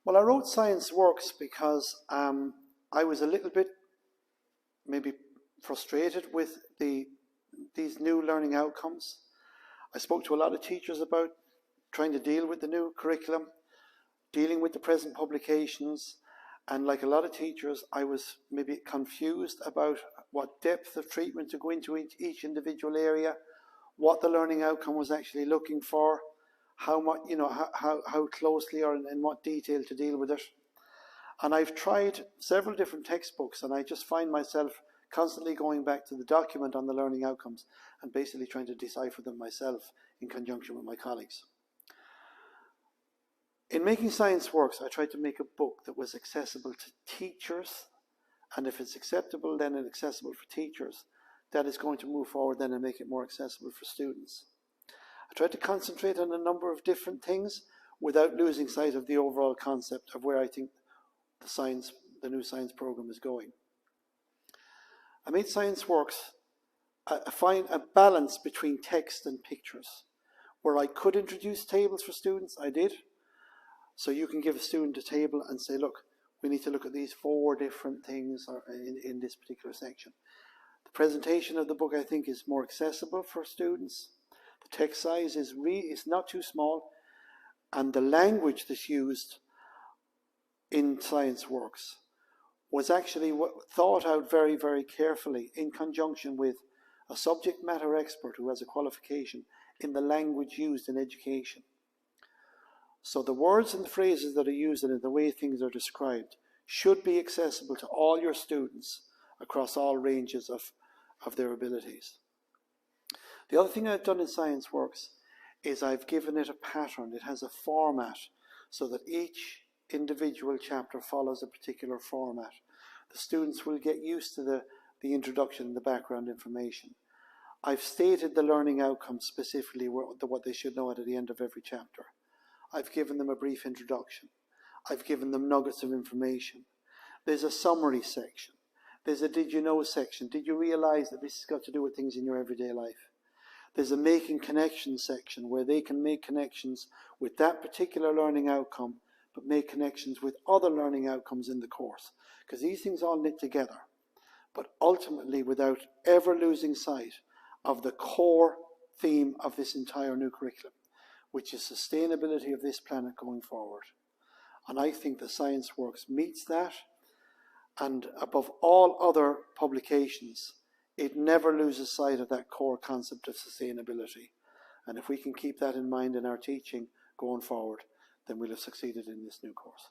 Well, I wrote Science Works because I was a little bit maybe frustrated with these new learning outcomes. I spoke to a lot of teachers about trying to deal with the new curriculum, dealing with the present publications, and like a lot of teachers, I was maybe confused about what depth of treatment to go into each individual area, what the learning outcome was actually looking for, how much, how closely or in what detail to deal with it. And I've tried several different textbooks, and I just find myself constantly going back to the document on the learning outcomes and basically trying to decipher them myself in conjunction with my colleagues. In making Science Works, I tried to make a book that was accessible to teachers, and if it's acceptable, then it's accessible for teachers, that is going to move forward then and make it more accessible for students. I tried to concentrate on a number of different things without losing sight of the overall concept of where I think the new science program is going. I made Science Works find a balance between text and pictures. Where I could introduce tables for students, I did. So you can give a student a table and say, look, we need to look at these 4 different things in this particular section. The presentation of the book, I think, is more accessible for students. The text size is not too small, and the language that's used in Science Works was actually thought out very, very carefully in conjunction with a subject matter expert who has a qualification in the language used in education. So the words and the phrases that are used and the way things are described should be accessible to all your students across all ranges of their abilities. The other thing I've done in Science Works is I've given it a pattern. It has a format so that each individual chapter follows a particular format. The students will get used to the introduction and the background information. I've stated the learning outcomes specifically, what they should know at the end of every chapter. I've given them a brief introduction. I've given them nuggets of information. There's a summary section. There's a did you know section. Did you realize that this has got to do with things in your everyday life? There's a making connections section where they can make connections with that particular learning outcome, but make connections with other learning outcomes in the course. Because these things all knit together, but ultimately without ever losing sight of the core theme of this entire new curriculum, which is sustainability of this planet going forward. And I think the Science Works meets that, and above all other publications, it never loses sight of that core concept of sustainability. And if we can keep that in mind in our teaching going forward, then we'll have succeeded in this new course.